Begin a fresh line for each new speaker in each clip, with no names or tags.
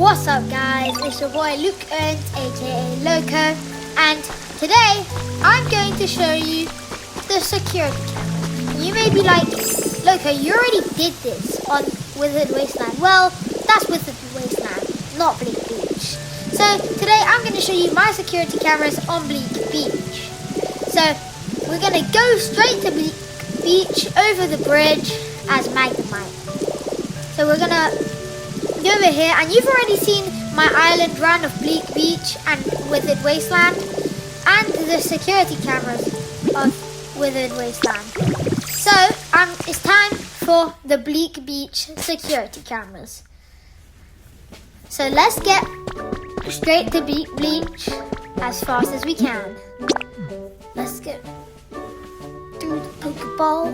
What's up guys, it's your boy Luke Owens aka Loco, and today I'm going to show you the security camera. You may be like, Loco, you already did this on Withered Wasteland. Well, that's Withered Wasteland, not Bleak Beach. So today I'm going to show you my security cameras on Bleak Beach. So we're going to go straight to Bleak Beach over the bridge as Magnemite. So we're going to go over here, and you've already seen my island run of Bleak Beach and Withered Wasteland and the security cameras of Withered Wasteland. So it's time for the Bleak Beach security cameras. So let's get straight to Bleak Beach as fast as we can. Let's go through the pokeball.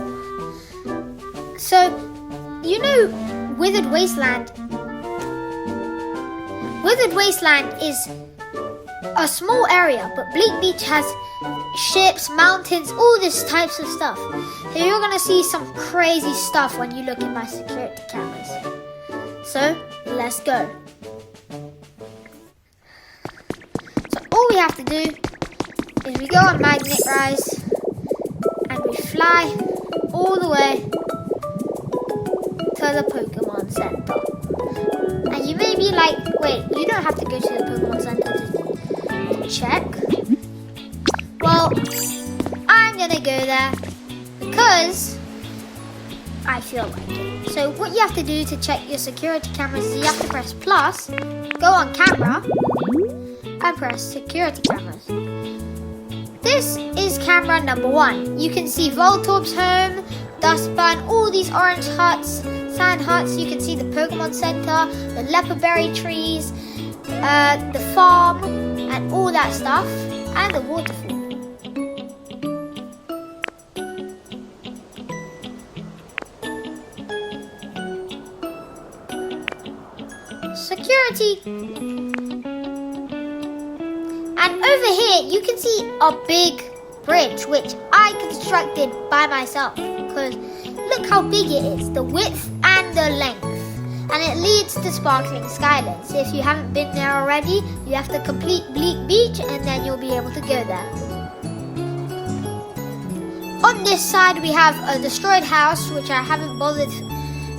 So you know Withered Wasteland is a small area, but Bleak Beach has ships, mountains, all this types of stuff. So you're going to see some crazy stuff when you look at my security cameras. So let's go. So all we have to do is we go on Magnet Rise and we fly all the way to the Pokemon Center. And you may be like, wait, you don't have to go to the Pokemon Center to check. Well, I'm going to go there because I feel like it. So what you have to do to check your security cameras is you have to press plus, go on camera, and press security cameras. This is camera number 1. You can see Voltorb's home, Dustbun, all these orange huts, sand huts. You can see the Pokemon Center, the leopardberry trees, the farm, and all that stuff, and the waterfall. Security. And over here you can see a big bridge which I constructed by myself, because look how big it is, the width and the length, and it leads to Sparkling Skylands. So if you haven't been there already, you have to complete Bleak Beach and then you'll be able to go there. On this side we have a destroyed house which I haven't bothered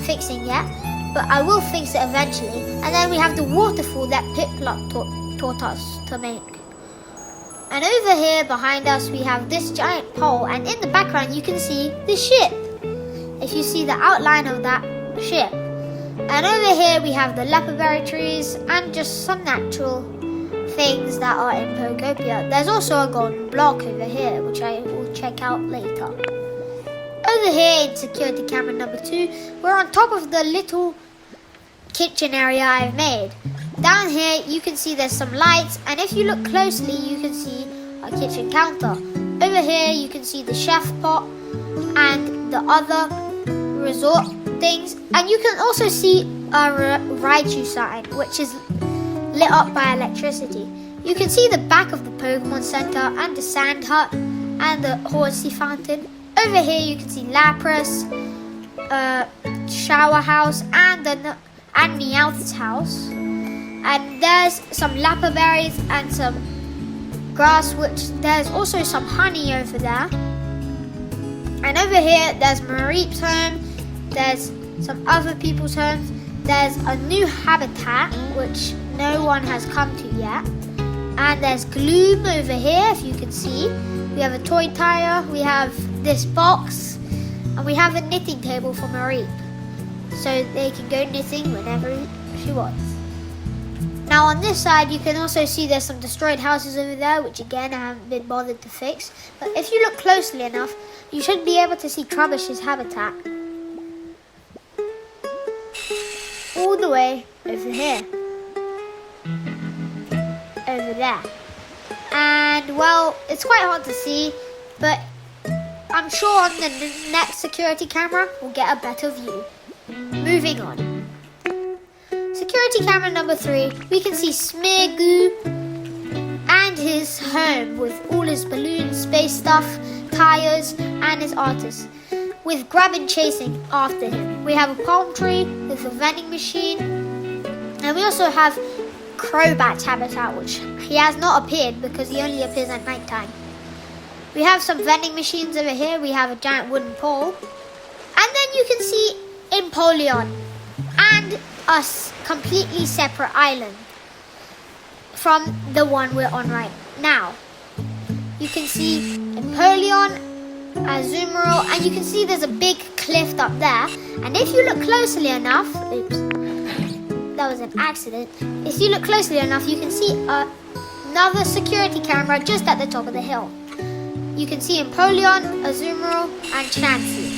fixing yet, but I will fix it eventually. And then we have the waterfall that Piplup taught us to make. And over here behind us we have this giant pole, and in the background you can see the ship, if you see the outline of that ship. And over here we have the leopardberry trees and just some natural things that are in Pokopia. There's also a golden block over here which I will check out later. Over here in security camera number 2, we're on top of the little kitchen area I've made. Down here you can see there's some lights, and if you look closely you can see a kitchen counter. Over here you can see the chef pot and the other resort things, and you can also see a Raichu sign which is lit up by electricity. You can see the back of the Pokemon Center and the sand hut and the horsey fountain. Over here you can see Lapras, shower house, and Meowth's house. And there's some leopardberries and some grass, which there's also some honey over there. And over here there's Mareep's home, there's some other people's homes, there's a new habitat which no one has come to yet, and there's Gloom over here if you can see. We have a toy tire, we have this box, and we have a knitting table for Mareep, so they can go knitting whenever she wants. Now on this side you can also see there's some destroyed houses over there, which again I haven't been bothered to fix, but if you look closely enough you should be able to see Trubbish's habitat all the way over here, over there. And well, it's quite hard to see, but I'm sure on the next security camera we'll get a better view. Moving on. Security camera number 3, we can see Smeargoo and his home with all his balloons, space stuff, tires, and his artists, with Grabbin chasing after him. We have a palm tree with a vending machine, And we also have Crobat's habitat, which he has not appeared because he only appears at night time. We have some vending machines over here. We have a giant wooden pole. And then you can see Empoleon and a completely separate island from the one we're on right now. You can see Empoleon, Azumarill, and you can see there's a big cliff up there. And if you look closely enough, oops, that was an accident. If you look closely enough, you can see another security camera just at the top of the hill. You can see Empoleon, Azumarill, and Chansey.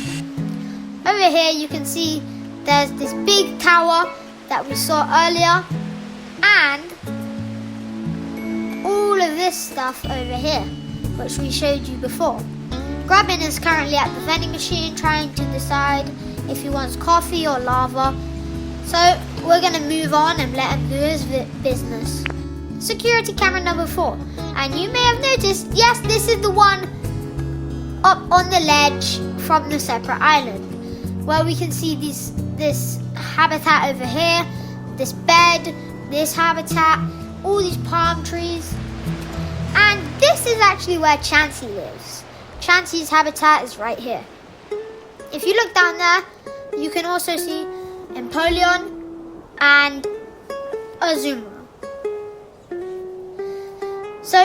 Over here, you can see there's this big tower that we saw earlier, and all of this stuff over here, which we showed you before. Grabbin is currently at the vending machine trying to decide if he wants coffee or lava. So we're going to move on and let him do his business. Security camera number 4. And you may have noticed, yes, this is the one up on the ledge from the separate island, where we can see this habitat over here, this bed, this habitat, all these palm trees. And this is actually where Chansey lives. Chansey's habitat is right here. If you look down there, you can also see Empoleon and Azumarill. So,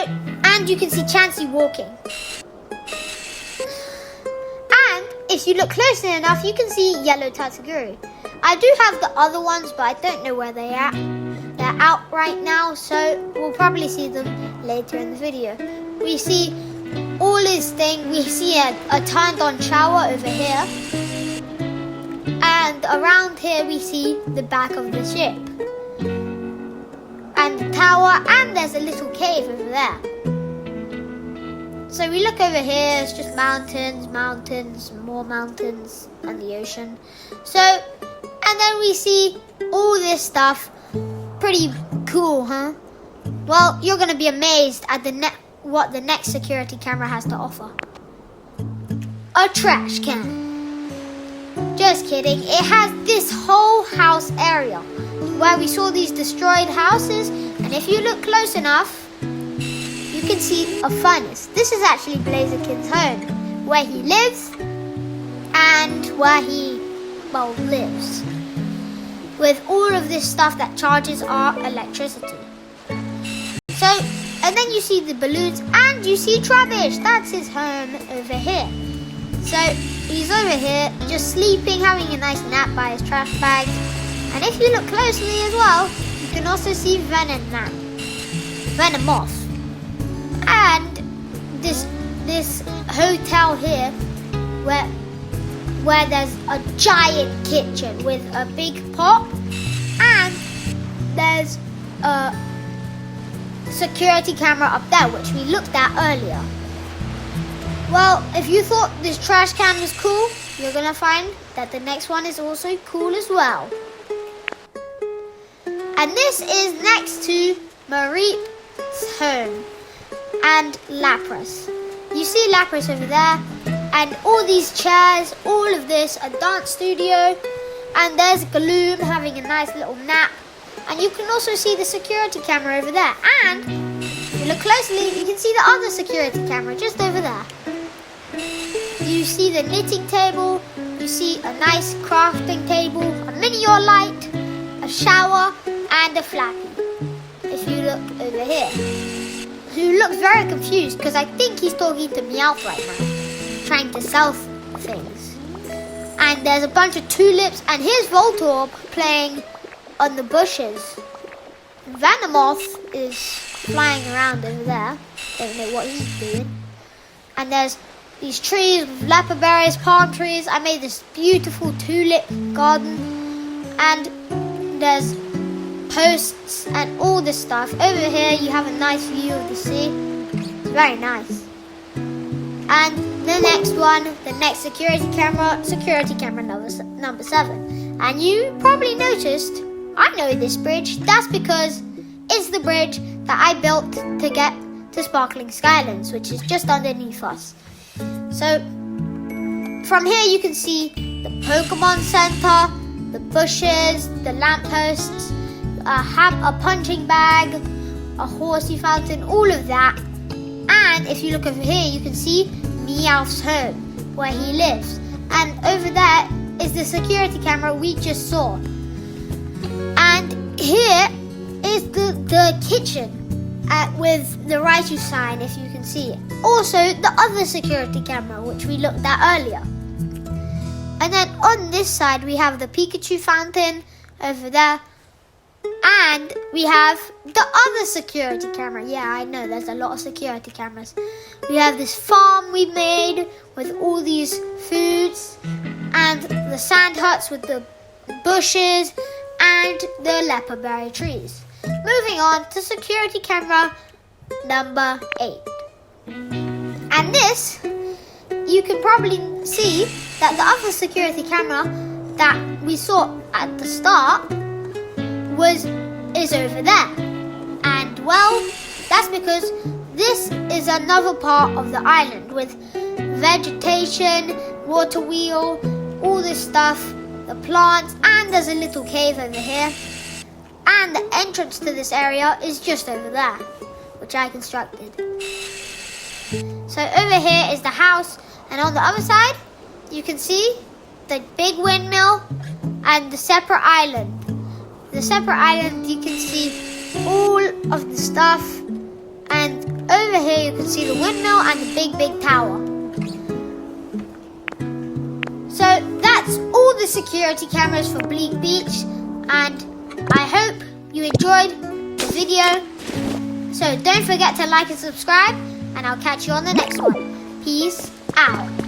and you can see Chansey walking. And if you look closely enough, you can see Yellow Tatsugiri. I do have the other ones, but I don't know where they're at. They're out right now, so we'll probably see them later in the video. We see all his thing. We see a turned on shower over here. And around here we see the back of the ship. And the tower, and there's a little cave over there. So we look over here, it's just mountains, mountains, more mountains, and the ocean. So, and then we see all this stuff. Pretty cool, huh? Well, you're going to be amazed at what the next security camera has to offer. A trash can. Just kidding. It has this whole house area where we saw these destroyed houses, and if you look close enough, you can see a furnace. This is actually Blazerkin's home, where he lives and where he, well, lives, with all of this stuff that charges our electricity. So, and then you see the balloons, and you see Trubbish. That's his home over here. So, he's over here, just sleeping, having a nice nap by his trash bags. And if you look closely as well, you can also see Venomoth. And this hotel here, where there's a giant kitchen with a big pot, and there's a security camera up there, which we looked at earlier. Well, if you thought this trash can was cool, you're gonna find that the next one is also cool as well. And this is next to Mareep's home and Lapras. You see Lapras over there, and all these chairs, all of this, a dance studio, and there's Gloom having a nice little nap. And you can also see the security camera over there. And if you look closely, you can see the other security camera just over there. You see the knitting table, you see a nice crafting table, a mini-or light, a shower, and a flappy. If you look over here. Who looks very confused because I think he's talking to Meowth right now, trying to sell things. And there's a bunch of tulips, and here's Voltorb playing on the bushes. Venomoth is flying around over there. Don't know what he's doing. And there's these trees with leopard berries, palm trees. I made this beautiful tulip garden. And there's posts and all this stuff. Over here you have a nice view of the sea. It's very nice. And the next one, the next security camera number 7. And you probably noticed, I know this bridge. That's because it's the bridge that I built to get to Sparkling Skylands, which is just underneath us. So from here you can see the Pokemon Center, the bushes, the lampposts, a punching bag, a horsey fountain, all of that. And if you look over here, you can see Meowth's home, where he lives. And over there is the security camera we just saw. And here is the kitchen with the Raichu sign, if you can see it. Also, the other security camera, which we looked at earlier. And then on this side, we have the Pikachu fountain over there. And we have the other security camera. Yeah, I know, there's a lot of security cameras. We have this farm we made with all these foods. And the sand huts with the bushes and the leopardberry trees. Moving on to security camera number 8. And this, you can probably see that the other security camera that we saw at the start is over there. And well, that's because this is another part of the island with vegetation, water wheel, all this stuff, the plants, and there's a little cave over here. And the entrance to this area is just over there, which I constructed. So over here is the house, and on the other side, you can see the big windmill and the separate island. The separate island, you can see all of the stuff, and over here you can see the windmill and the big tower. So that's all the security cameras for Bleak Beach, and I hope you enjoyed the video. So don't forget to like and subscribe, and I'll catch you on the next one. Peace out.